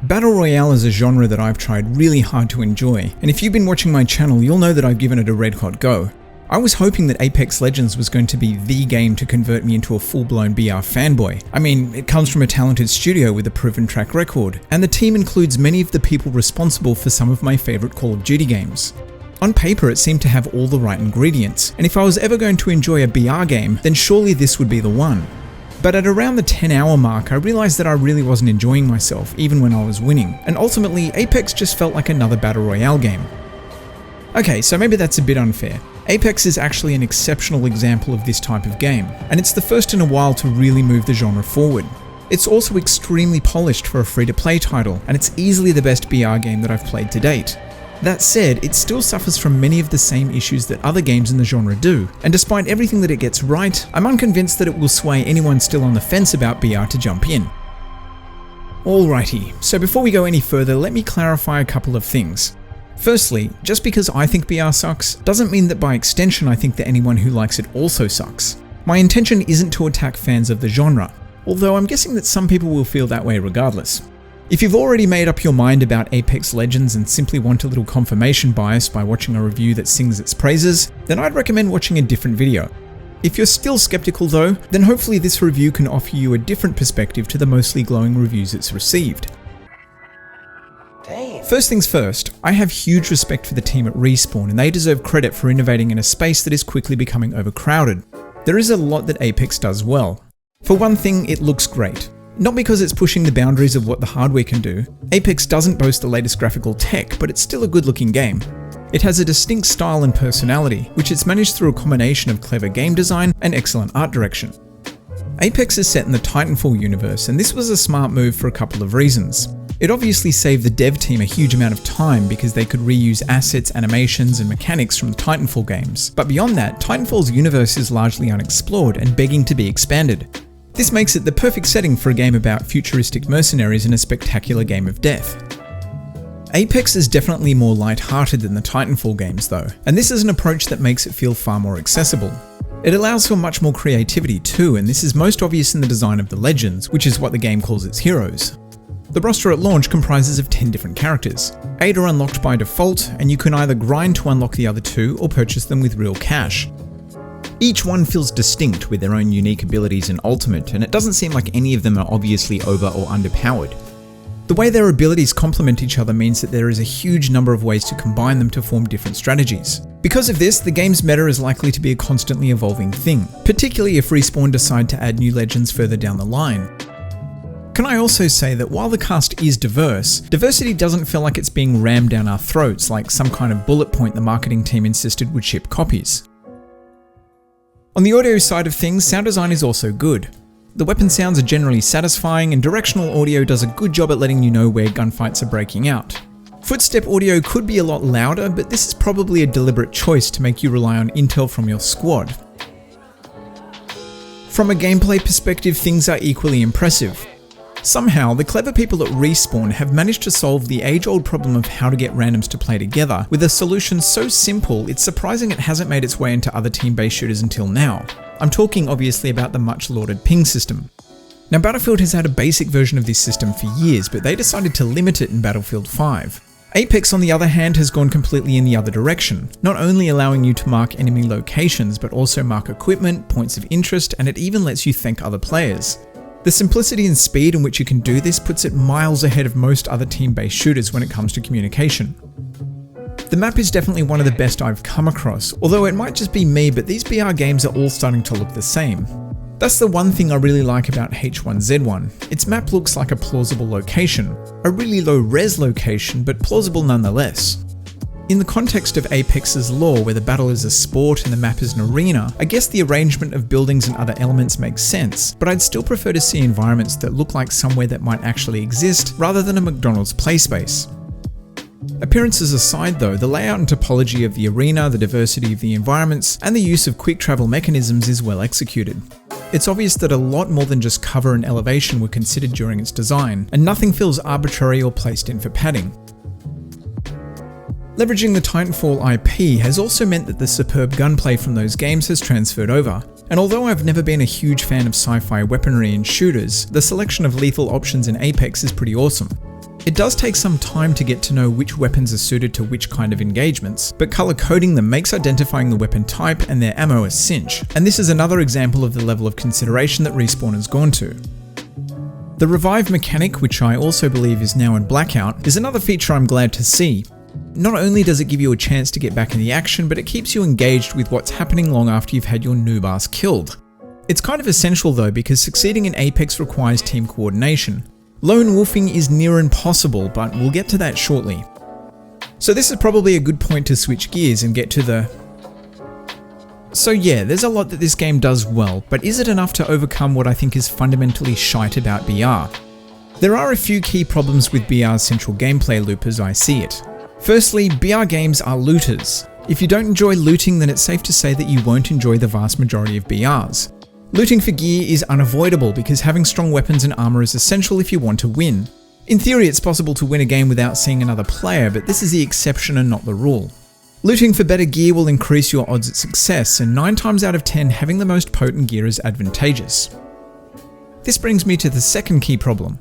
Battle Royale is a genre that I've tried really hard to enjoy, and if you've been watching my channel, you'll know that I've given it a red hot go. I was hoping that Apex Legends was going to be the game to convert me into a full-blown BR fanboy. I mean, it comes from a talented studio with a proven track record, and the team includes many of the people responsible for some of my favourite Call of Duty games. On paper, it seemed to have all the right ingredients, and if I was ever going to enjoy a BR game, then surely this would be the one. But at around the 10-hour mark, I realised that I really wasn't enjoying myself, even when I was winning, and ultimately, Apex just felt like another Battle Royale game. Okay, so maybe that's a bit unfair. Apex is actually an exceptional example of this type of game, and it's the first in a while to really move the genre forward. It's also extremely polished for a free-to-play title, and it's easily the best BR game that I've played to date. That said, it still suffers from many of the same issues that other games in the genre do, and despite everything that it gets right, I'm unconvinced that it will sway anyone still on the fence about BR to jump in. Alrighty, so before we go any further, let me clarify a couple of things. Firstly, just because I think BR sucks, doesn't mean that by extension I think that anyone who likes it also sucks. My intention isn't to attack fans of the genre, although I'm guessing that some people will feel that way regardless. If you've already made up your mind about Apex Legends and simply want a little confirmation bias by watching a review that sings its praises, then I'd recommend watching a different video. If you're still skeptical though, then hopefully this review can offer you a different perspective to the mostly glowing reviews it's received. Damn. First things first, I have huge respect for the team at Respawn, and they deserve credit for innovating in a space that is quickly becoming overcrowded. There is a lot that Apex does well. For one thing, it looks great. Not because it's pushing the boundaries of what the hardware can do. Apex doesn't boast the latest graphical tech, but it's still a good looking game. It has a distinct style and personality, which it's managed through a combination of clever game design and excellent art direction. Apex is set in the Titanfall universe, and this was a smart move for a couple of reasons. It obviously saved the dev team a huge amount of time because they could reuse assets, animations, and mechanics from the Titanfall games. But beyond that, Titanfall's universe is largely unexplored and begging to be expanded. This makes it the perfect setting for a game about futuristic mercenaries in a spectacular game of death. Apex is definitely more light-hearted than the Titanfall games though, and this is an approach that makes it feel far more accessible. It allows for much more creativity too, and this is most obvious in the design of the Legends, which is what the game calls its heroes. The roster at launch comprises of 10 different characters. 8 are unlocked by default, and you can either grind to unlock the other 2 or purchase them with real cash. Each one feels distinct with their own unique abilities and ultimate, and it doesn't seem like any of them are obviously over or underpowered. The way their abilities complement each other means that there is a huge number of ways to combine them to form different strategies. Because of this, the game's meta is likely to be a constantly evolving thing, particularly if Respawn decide to add new legends further down the line. Can I also say that while the cast is diverse, diversity doesn't feel like it's being rammed down our throats like some kind of bullet point the marketing team insisted would ship copies. On the audio side of things, sound design is also good. The weapon sounds are generally satisfying, and directional audio does a good job at letting you know where gunfights are breaking out. Footstep audio could be a lot louder, but this is probably a deliberate choice to make you rely on intel from your squad. From a gameplay perspective, things are equally impressive. Somehow, the clever people at Respawn have managed to solve the age-old problem of how to get randoms to play together with a solution so simple it's surprising it hasn't made its way into other team-based shooters until now. I'm talking obviously about the much-lauded ping system. Now, Battlefield has had a basic version of this system for years, but they decided to limit it in Battlefield 5. Apex, on the other hand, has gone completely in the other direction, not only allowing you to mark enemy locations, but also mark equipment, points of interest, and it even lets you thank other players. The simplicity and speed in which you can do this puts it miles ahead of most other team-based shooters when it comes to communication. The map is definitely one of the best I've come across, although it might just be me, but these BR games are all starting to look the same. That's the one thing I really like about H1Z1. Its map looks like a plausible location. A really low-res location, but plausible nonetheless. In the context of Apex's lore, where the battle is a sport and the map is an arena, I guess the arrangement of buildings and other elements makes sense, but I'd still prefer to see environments that look like somewhere that might actually exist, rather than a McDonald's play space. Appearances aside though, the layout and topology of the arena, the diversity of the environments, and the use of quick travel mechanisms is well executed. It's obvious that a lot more than just cover and elevation were considered during its design, and nothing feels arbitrary or placed in for padding. Leveraging the Titanfall IP has also meant that the superb gunplay from those games has transferred over, and although I've never been a huge fan of sci-fi weaponry in shooters, the selection of lethal options in Apex is pretty awesome. It does take some time to get to know which weapons are suited to which kind of engagements, but color coding them makes identifying the weapon type and their ammo a cinch, and this is another example of the level of consideration that Respawn has gone to. The revive mechanic, which I also believe is now in Blackout, is another feature I'm glad to see. Not only does it give you a chance to get back in the action, but it keeps you engaged with what's happening long after you've had your noob ass killed. It's kind of essential though, because succeeding in Apex requires team coordination. Lone wolfing is near impossible, but we'll get to that shortly. So this is probably a good point to switch gears and get to the... So yeah, there's a lot that this game does well, but is it enough to overcome what I think is fundamentally shite about BR? There are a few key problems with BR's central gameplay loop as I see it. Firstly, BR games are looters. If you don't enjoy looting, then it's safe to say that you won't enjoy the vast majority of BRs. Looting for gear is unavoidable because having strong weapons and armor is essential if you want to win. In theory, it's possible to win a game without seeing another player, but this is the exception and not the rule. Looting for better gear will increase your odds at success, and 9 times out of 10, having the most potent gear is advantageous. This brings me to the second key problem.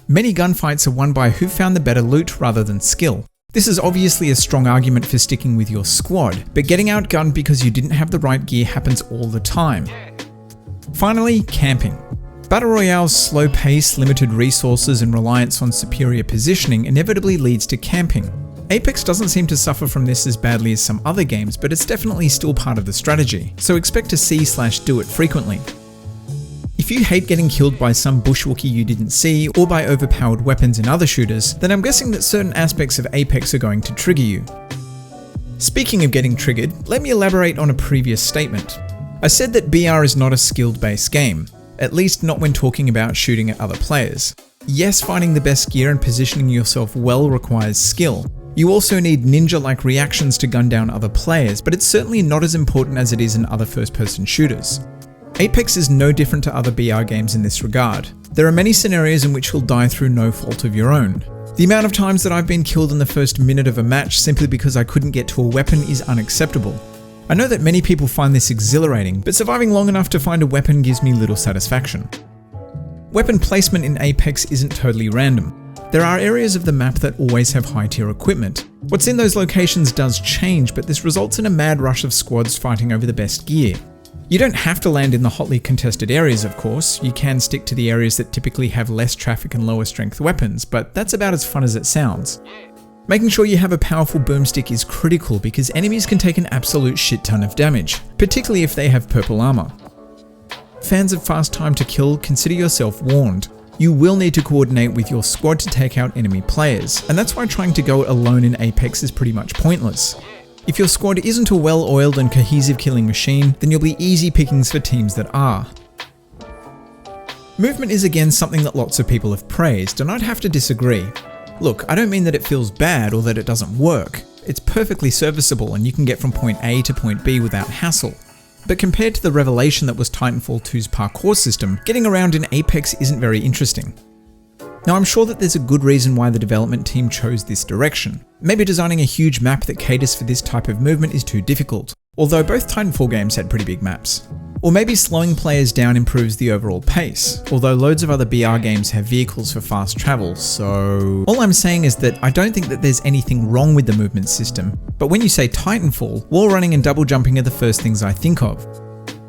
Many gunfights are won by who found the better loot rather than skill. This is obviously a strong argument for sticking with your squad, but getting outgunned because you didn't have the right gear happens all the time. Finally, camping. Battle Royale's slow pace, limited resources, and reliance on superior positioning inevitably leads to camping. Apex doesn't seem to suffer from this as badly as some other games, but it's definitely still part of the strategy, so expect to see/do it frequently. If you hate getting killed by some bushwookie you didn't see, or by overpowered weapons in other shooters, then I'm guessing that certain aspects of Apex are going to trigger you. Speaking of getting triggered, let me elaborate on a previous statement. I said that BR is not a skill-based game, at least not when talking about shooting at other players. Yes, finding the best gear and positioning yourself well requires skill. You also need ninja-like reactions to gun down other players, but it's certainly not as important as it is in other first-person shooters. Apex is no different to other BR games in this regard. There are many scenarios in which you'll die through no fault of your own. The amount of times that I've been killed in the first minute of a match simply because I couldn't get to a weapon is unacceptable. I know that many people find this exhilarating, but surviving long enough to find a weapon gives me little satisfaction. Weapon placement in Apex isn't totally random. There are areas of the map that always have high tier equipment. What's in those locations does change, but this results in a mad rush of squads fighting over the best gear. You don't have to land in the hotly contested areas, of course. You can stick to the areas that typically have less traffic and lower strength weapons, but that's about as fun as it sounds. Making sure you have a powerful boomstick is critical because enemies can take an absolute shit ton of damage, particularly if they have purple armor. Fans of fast time to kill, consider yourself warned. You will need to coordinate with your squad to take out enemy players, and that's why trying to go it alone in Apex is pretty much pointless. If your squad isn't a well-oiled and cohesive killing machine, then you'll be easy pickings for teams that are. Movement is again something that lots of people have praised, and I'd have to disagree. Look, I don't mean that it feels bad or that it doesn't work. It's perfectly serviceable and you can get from point A to point B without hassle. But compared to the revelation that was Titanfall 2's parkour system, getting around in Apex isn't very interesting. Now I'm sure that there's a good reason why the development team chose this direction. Maybe designing a huge map that caters for this type of movement is too difficult, although both Titanfall games had pretty big maps. Or maybe slowing players down improves the overall pace, although loads of other BR games have vehicles for fast travel, so... All I'm saying is that I don't think that there's anything wrong with the movement system, but when you say Titanfall, wall running and double jumping are the first things I think of.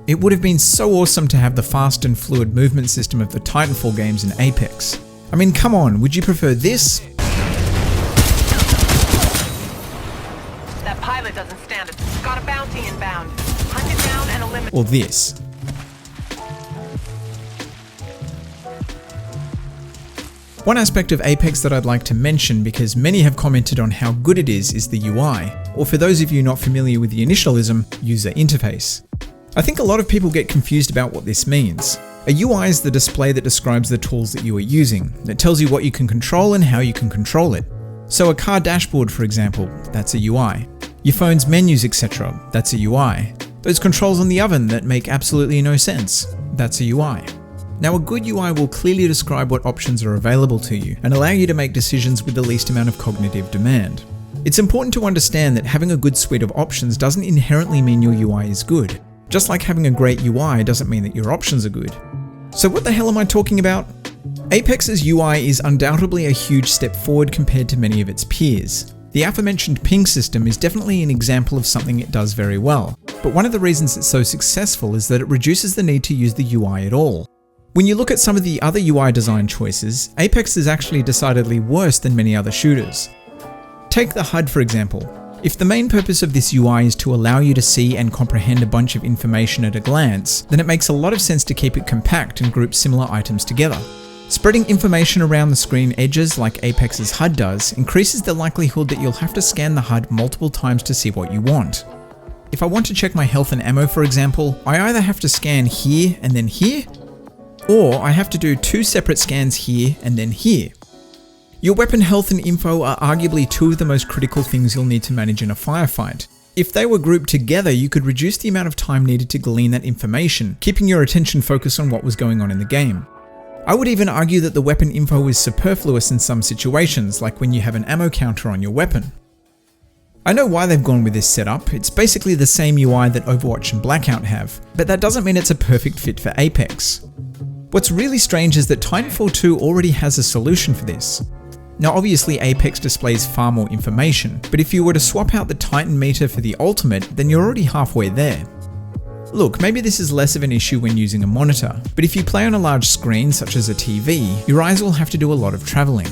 It would have been so awesome to have the fast and fluid movement system of the Titanfall games in Apex. I mean, come on, would you prefer this? That pilot doesn't stand it. Got a bounty inbound. Hunt it down and eliminate. Or this? One aspect of Apex that I'd like to mention, because many have commented on how good it is the UI, or for those of you not familiar with the initialism, user interface. I think a lot of people get confused about what this means. A UI is the display that describes the tools that you are using. It tells you what you can control and how you can control it. So a car dashboard, for example, that's a UI. Your phone's menus, etc., that's a UI. Those controls on the oven that make absolutely no sense, that's a UI. Now a good UI will clearly describe what options are available to you and allow you to make decisions with the least amount of cognitive demand. It's important to understand that having a good suite of options doesn't inherently mean your UI is good. Just like having a great UI doesn't mean that your options are good. So what the hell am I talking about? Apex's UI is undoubtedly a huge step forward compared to many of its peers. The aforementioned ping system is definitely an example of something it does very well, but one of the reasons it's so successful is that it reduces the need to use the UI at all. When you look at some of the other UI design choices, Apex is actually decidedly worse than many other shooters. Take the HUD for example. If the main purpose of this UI is to allow you to see and comprehend a bunch of information at a glance, then it makes a lot of sense to keep it compact and group similar items together. Spreading information around the screen edges like Apex's HUD does increases the likelihood that you'll have to scan the HUD multiple times to see what you want. If I want to check my health and ammo for example, I either have to scan here and then here, or I have to do 2 separate scans here and then here. Your weapon health and info are arguably 2 of the most critical things you'll need to manage in a firefight. If they were grouped together, you could reduce the amount of time needed to glean that information, keeping your attention focused on what was going on in the game. I would even argue that the weapon info is superfluous in some situations, like when you have an ammo counter on your weapon. I know why they've gone with this setup, it's basically the same UI that Overwatch and Blackout have, but that doesn't mean it's a perfect fit for Apex. What's really strange is that Titanfall 2 already has a solution for this. Now obviously Apex displays far more information, but if you were to swap out the Titan meter for the ultimate, then you're already halfway there. Look, maybe this is less of an issue when using a monitor, but if you play on a large screen such as a TV, your eyes will have to do a lot of travelling.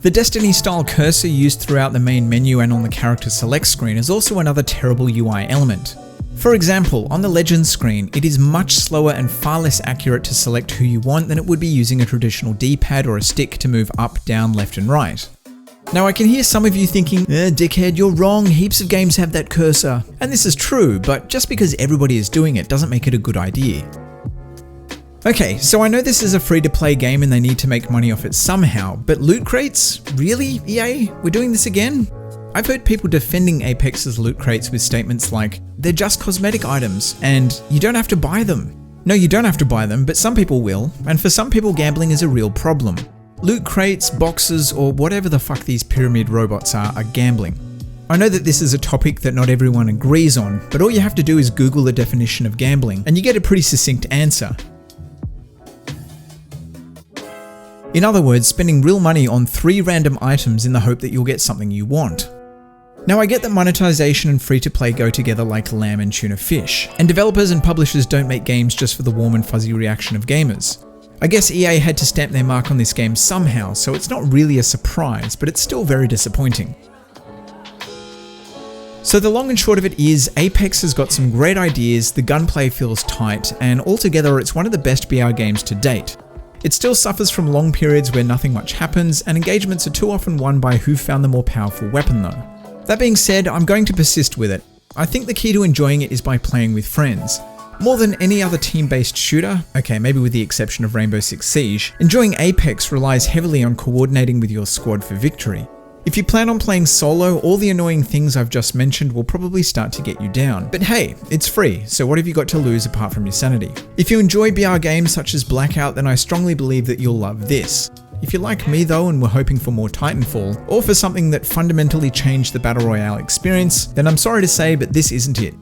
The Destiny-style cursor used throughout the main menu and on the character select screen is also another terrible UI element. For example, on the Legends screen, it is much slower and far less accurate to select who you want than it would be using a traditional D-pad or a stick to move up, down, left and right. Now I can hear some of you thinking, dickhead, you're wrong, heaps of games have that cursor. And this is true, but just because everybody is doing it doesn't make it a good idea. Okay, so I know this is a free-to-play game and they need to make money off it somehow, but loot crates? Really, EA? We're doing this again? I've heard people defending Apex's loot crates with statements like, they're just cosmetic items, and you don't have to buy them. No, you don't have to buy them, but some people will, and for some people gambling is a real problem. Loot crates, boxes, or whatever the fuck these pyramid robots are gambling. I know that this is a topic that not everyone agrees on, but all you have to do is Google the definition of gambling, and you get a pretty succinct answer. In other words, spending real money on 3 random items in the hope that you'll get something you want. Now I get that monetization and free-to-play go together like lamb and tuna fish, and developers and publishers don't make games just for the warm and fuzzy reaction of gamers. I guess EA had to stamp their mark on this game somehow, so it's not really a surprise, but it's still very disappointing. So the long and short of it is, Apex has got some great ideas, the gunplay feels tight, and altogether it's one of the best BR games to date. It still suffers from long periods where nothing much happens, and engagements are too often won by who found the more powerful weapon though. That being said, I'm going to persist with it. I think the key to enjoying it is by playing with friends. More than any other team-based shooter, okay, maybe with the exception of Rainbow Six Siege, enjoying Apex relies heavily on coordinating with your squad for victory. If you plan on playing solo, all the annoying things I've just mentioned will probably start to get you down. But hey, it's free, so what have you got to lose apart from your sanity? If you enjoy BR games such as Blackout, then I strongly believe that you'll love this. If you're like me though and were hoping for more Titanfall, or for something that fundamentally changed the Battle Royale experience, then I'm sorry to say, but this isn't it.